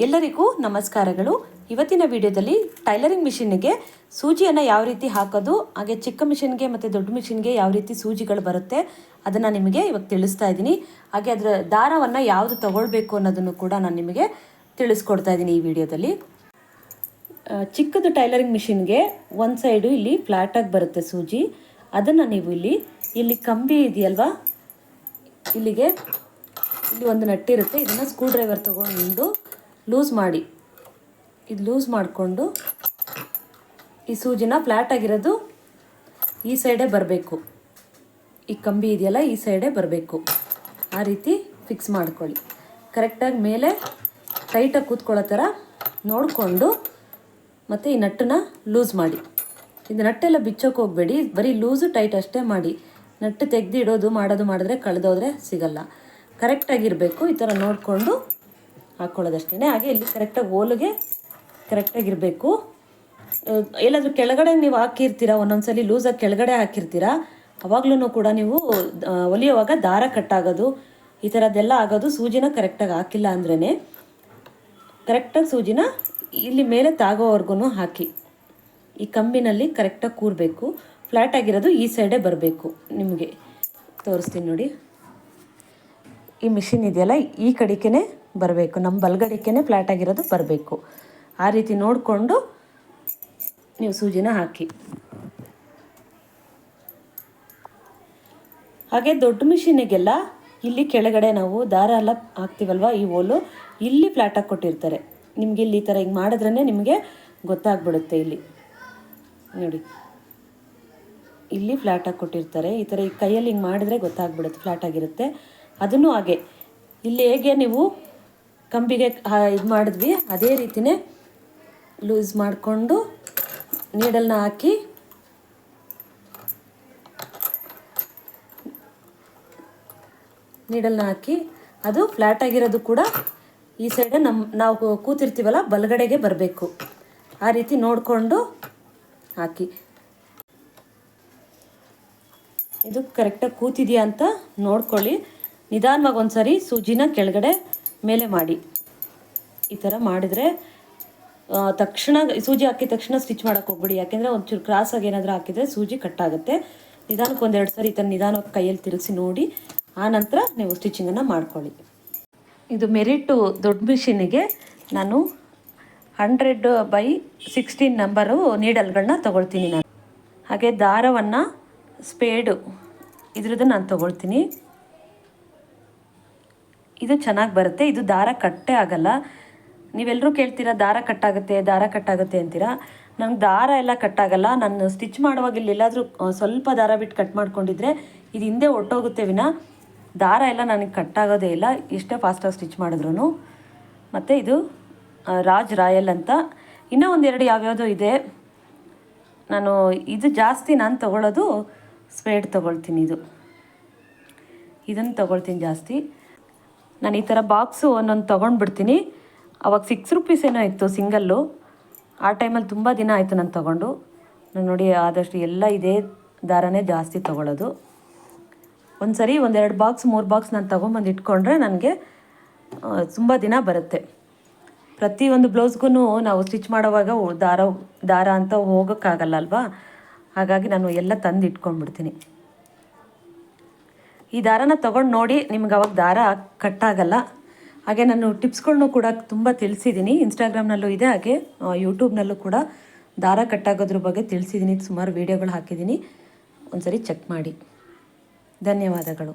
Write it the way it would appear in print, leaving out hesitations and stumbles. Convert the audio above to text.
ಎಲ್ಲರಿಗೂ ನಮಸ್ಕಾರಗಳು. ಇವತ್ತಿನ ವಿಡಿಯೋದಲ್ಲಿ ಟೈಲರಿಂಗ್ ಮಿಷಿನ್ಗೆ ಸೂಜಿಯನ್ನು ಯಾವ ರೀತಿ ಹಾಕೋದು, ಹಾಗೆ ಚಿಕ್ಕ ಮಿಷಿನ್ಗೆ ಮತ್ತು ದೊಡ್ಡ ಮಿಷಿನ್ಗೆ ಯಾವ ರೀತಿ ಸೂಜಿಗಳು ಬರುತ್ತೆ ಅದನ್ನು ನಿಮಗೆ ಇವಾಗ ತಿಳಿಸ್ತಾ ಇದ್ದೀನಿ. ಹಾಗೆ ಅದರ ದಾರವನ್ನು ಯಾವುದು ತಗೊಳ್ಬೇಕು ಅನ್ನೋದನ್ನು ಕೂಡ ನಾನು ನಿಮಗೆ ತಿಳಿಸ್ಕೊಡ್ತಾ ಇದ್ದೀನಿ ಈ ವಿಡಿಯೋದಲ್ಲಿ. ಚಿಕ್ಕದು ಟೈಲರಿಂಗ್ ಮಿಷಿನ್ಗೆ ಒಂದು ಸೈಡು ಇಲ್ಲಿ ಫ್ಲ್ಯಾಟಾಗಿ ಬರುತ್ತೆ ಸೂಜಿ. ಅದನ್ನು ನೀವು ಇಲ್ಲಿ ಕಂಬಿ ಇದೆಯಲ್ವಾ, ಇಲ್ಲಿ ಒಂದು ನಟ್ಟಿರುತ್ತೆ. ಇದನ್ನು ಸ್ಕ್ರೂ ಡ್ರೈವರ್ ತೊಗೊಂಡು ಲೂಸ್ ಮಾಡಿ, ಇದು ಲೂಸ್ ಮಾಡಿಕೊಂಡು ಈ ಸೂಜಿನ ಫ್ಲ್ಯಾಟ್ ಆಗಿರೋದು ಈ ಸೈಡೇ ಬರಬೇಕು. ಈ ಕಂಬಿ ಇದೆಯಲ್ಲ ಈ ಸೈಡೇ ಬರಬೇಕು. ಆ ರೀತಿ ಫಿಕ್ಸ್ ಮಾಡ್ಕೊಳ್ಳಿ. ಕರೆಕ್ಟಾಗಿ ಮೇಲೆ ಟೈಟಾಗಿ ಕೂತ್ಕೊಳ್ಳೋ ಥರ ನೋಡಿಕೊಂಡು ಮತ್ತು ಈ ನಟ್ಟನ್ನ ಲೂಸ್ ಮಾಡಿ. ಇದು ನಟ್ಟೆಲ್ಲ ಬಿಚ್ಚೋಕೆ ಹೋಗಬೇಡಿ, ಬರೀ ಲೂಸು ಟೈಟ್ ಅಷ್ಟೇ ಮಾಡಿ. ನಟ್ಟು ತೆಗೆದು ಇಡೋದು ಮಾಡಿದ್ರೆ ಕಳೆದೋದ್ರೆ ಸಿಗಲ್ಲ. ಕರೆಕ್ಟಾಗಿರಬೇಕು. ಈ ಥರ ನೋಡಿಕೊಂಡು ಹಾಕ್ಕೊಳ್ಳೋದಷ್ಟೇ. ಹಾಗೆ ಇಲ್ಲಿ ಕರೆಕ್ಟಾಗಿ ಹೋಲಿಗೆ ಕರೆಕ್ಟಾಗಿರಬೇಕು. ಎಲ್ಲಾದರೂ ಕೆಳಗಡೆ ನೀವು ಹಾಕಿರ್ತೀರ, ಒಂದೊಂದ್ಸಲಿ ಲೂಸಾಗಿ ಕೆಳಗಡೆ ಹಾಕಿರ್ತೀರ, ಅವಾಗ್ಲೂ ಕೂಡ ನೀವು ಹೊಲಿಯುವಾಗ ದಾರ ಕಟ್ಟಾಗೋದು ಈ ಥರದ್ದೆಲ್ಲ ಆಗೋದು ಸೂಜಿನ ಕರೆಕ್ಟಾಗಿ ಹಾಕಿಲ್ಲ ಅಂದ್ರೇ. ಕರೆಕ್ಟಾಗಿ ಸೂಜಿನ ಇಲ್ಲಿ ಮೇಲೆ ತಾಗೋವರೆಗೂ ಹಾಕಿ ಈ ಕಂಬಿನಲ್ಲಿ ಕರೆಕ್ಟಾಗಿ ಕೂರಬೇಕು. ಫ್ಲ್ಯಾಟ್ ಆಗಿರೋದು ಈ ಸೈಡೇ ಬರಬೇಕು. ನಿಮಗೆ ತೋರಿಸ್ತೀನಿ ನೋಡಿ. ಈ ಮಿಷಿನ್ ಇದೆಯಲ್ಲ ಈ ಕಡೆಗೇ ಬರಬೇಕು, ನಮ್ಮ ಬಲಗಡೆಗೇ ಫ್ಲ್ಯಾಟ್ ಆಗಿರೋದು ಬರಬೇಕು. ಆ ರೀತಿ ನೋಡಿಕೊಂಡು ನೀವು ಸೂಜಿನ ಹಾಕಿ. ಹಾಗೆ ದೊಡ್ಡ ಮಿಷಿನಿಗೆಲ್ಲ ಇಲ್ಲಿ ಕೆಳಗಡೆ ನಾವು ದಾರ ಎಲ್ಲ ಹಾಕ್ತೀವಲ್ವ, ಈ ಹೋಲು ಇಲ್ಲಿ ಫ್ಲ್ಯಾಟಾಗಿ ಕೊಟ್ಟಿರ್ತಾರೆ. ನಿಮಗೆ ಇಲ್ಲಿ ಈ ಥರ ಹಿಂಗೆ ಮಾಡಿದ್ರೇ ನಿಮಗೆ ಗೊತ್ತಾಗ್ಬಿಡುತ್ತೆ. ಇಲ್ಲಿ ನೋಡಿ, ಇಲ್ಲಿ ಫ್ಲ್ಯಾಟಾಗಿ ಕೊಟ್ಟಿರ್ತಾರೆ. ಈ ಥರ ಈ ಕೈಯಲ್ಲಿ ಹಿಂಗೆ ಮಾಡಿದ್ರೆ ಗೊತ್ತಾಗ್ಬಿಡುತ್ತೆ ಫ್ಲ್ಯಾಟಾಗಿರುತ್ತೆ. ಅದನ್ನು ಹಾಗೆ ಇಲ್ಲಿ ಹೇಗೆ ನೀವು ಕಂಬಿಗೆ ಇದು ಮಾಡಿದ್ವಿ ಅದೇ ರೀತಿಯೇ ಲೂಸ್ ಮಾಡಿಕೊಂಡು ನೀಡಲ್ನ ಹಾಕಿ ಅದು ಫ್ಲ್ಯಾಟ್ ಆಗಿರೋದು ಕೂಡ ಈ ಸೈಡ್ ನಾವು ಕೂತಿರ್ತೀವಲ್ಲ ಬಲಗಡೆಗೆ ಬರಬೇಕು. ಆ ರೀತಿ ನೋಡಿಕೊಂಡು ಹಾಕಿ. ಇದು ಕರೆಕ್ಟಾಗಿ ಕೂತಿದೆಯಾ ಅಂತ ನೋಡ್ಕೊಳ್ಳಿ. ನಿಧಾನವಾಗಿ ಒಂದು ಸರಿ ಸೂಜಿನ ಕೆಳಗಡೆ ಮೇಲೆ ಮಾಡಿ. ಈ ಥರ ಮಾಡಿದರೆ ತಕ್ಷಣ ಸೂಜಿ ಹಾಕಿದ ತಕ್ಷಣ ಸ್ಟಿಚ್ ಮಾಡೋಕ್ಕೆ ಹೋಗ್ಬಿಡಿ. ಯಾಕೆಂದರೆ ಒಂಚೂರು ಕ್ರಾಸಾಗಿ ಏನಾದರೂ ಹಾಕಿದರೆ ಸೂಜಿ ಕಟ್ಟಾಗುತ್ತೆ. ನಿಧಾನಕ್ಕೆ ಒಂದೆರಡು ಸರಿ ಈ ಥರ ನಿಧಾನವಾಗಿ ಕೈಯಲ್ಲಿ ತಿರುಗಿಸಿ ನೋಡಿ, ಆನಂತರ ನೀವು ಸ್ಟಿಚಿಂಗನ್ನು ಮಾಡ್ಕೊಳ್ಳಿ. ಇದು ಮೆರಿಟು ದೊಡ್ಡ ಮಿಷಿನಿಗೆ ನಾನು 100/16 ನಂಬರು ನೀಡಲ್ಗಳನ್ನ ತೊಗೊಳ್ತೀನಿ ನಾನು. ಹಾಗೆ ದಾರವನ್ನು ಸ್ಪೇಡು ಇದ್ರದ್ದು ನಾನು ತೊಗೊಳ್ತೀನಿ. ಇದು ಚೆನ್ನಾಗಿ ಬರುತ್ತೆ. ಇದು ದಾರ ಕಟ್ಟೇ ಆಗಲ್ಲ. ನೀವೆಲ್ಲರೂ ಕೇಳ್ತೀರಾ ದಾರ ಕಟ್ಟಾಗುತ್ತೆ ಅಂತೀರಾ. ನಂಗೆ ದಾರ ಎಲ್ಲ ಕಟ್ಟಾಗಲ್ಲ. ನಾನು ಸ್ಟಿಚ್ ಮಾಡುವಾಗ ಇಲ್ಲೆಲ್ಲಾದರೂ ಸ್ವಲ್ಪ ದಾರ ಬಿಟ್ಟು ಕಟ್ ಮಾಡ್ಕೊಂಡಿದ್ರೆ ಇದು ಹಿಂದೆ ಒಟ್ಟೋಗುತ್ತೆ ವಿನ ದಾರ ಎಲ್ಲ ನನಗೆ ಕಟ್ಟಾಗೋದೇ ಇಲ್ಲ, ಎಷ್ಟೇ ಫಾಸ್ಟಾಗಿ ಸ್ಟಿಚ್ ಮಾಡಿದ್ರು. ಮತ್ತು ಇದು ರಾಜ್ ರಾಯಲ್ ಅಂತ ಇನ್ನೂ ಒಂದೆರಡು ಯಾವ್ಯಾವುದೋ ಇದೆ. ನಾನು ಇದು ಜಾಸ್ತಿ ನಾನು ತೊಗೊಳ್ಳೋದು ಸ್ಪೇಡ್ ತೊಗೊಳ್ತೀನಿ. ಇದನ್ನು ತೊಗೊಳ್ತೀನಿ ಜಾಸ್ತಿ. ನಾನು ಈ ಥರ ಬಾಕ್ಸು ಒಂದೊಂದು ತೊಗೊಂಡ್ಬಿಡ್ತೀನಿ. ಅವಾಗ 6 ರೂಪೀಸ್ ಏನೋ ಇತ್ತು ಸಿಂಗಲ್ಲು. ಆ ಟೈಮಲ್ಲಿ ತುಂಬ ದಿನ ಆಯಿತು ನಾನು ತೊಗೊಂಡು. ನಾನು ನೋಡಿ ಆದಷ್ಟು ಎಲ್ಲ ಇದೇ ದಾರನೇ ಜಾಸ್ತಿ ತೊಗೊಳ್ಳೋದು. ಒಂದು ಸರಿ 1-2 ಬಾಕ್ಸ್ 3 ಬಾಕ್ಸ್ ನಾನು ತೊಗೊಂಬಂದು ಇಟ್ಕೊಂಡ್ರೆ ನನಗೆ ತುಂಬ ದಿನ ಬರುತ್ತೆ. ಪ್ರತಿಯೊಂದು ಬ್ಲೌಸ್ಗೂ ನಾವು ಸ್ಟಿಚ್ ಮಾಡೋವಾಗ ದಾರ ಅಂತ ಹೋಗೋಕ್ಕಾಗಲ್ಲ ಅಲ್ವಾ. ಹಾಗಾಗಿ ನಾನು ಎಲ್ಲ ತಂದು ಇಟ್ಕೊಂಡ್ಬಿಡ್ತೀನಿ. ಈ ದಾರನ ತೊಗೊಂಡು ನೋಡಿ, ನಿಮ್ಗೆ ಅವಾಗ ದಾರ ಕಟ್ಟಾಗಲ್ಲ. ಹಾಗೆ ನಾನು ಟಿಪ್ಸ್ಗಳನ್ನೂ ಕೂಡ ತುಂಬ ತಿಳಿಸಿದ್ದೀನಿ. ಇನ್ಸ್ಟಾಗ್ರಾಮ್ನಲ್ಲೂ ಇದೆ, ಹಾಗೆ ಯೂಟ್ಯೂಬ್ನಲ್ಲೂ ಕೂಡ ದಾರ ಕಟ್ಟಾಗೋದ್ರ ಬಗ್ಗೆ ತಿಳಿಸಿದ್ದೀನಿ. ಸುಮಾರು ವೀಡಿಯೋಗಳು ಹಾಕಿದ್ದೀನಿ, ಒಂದು ಸರಿ ಚೆಕ್ ಮಾಡಿ. ಧನ್ಯವಾದಗಳು.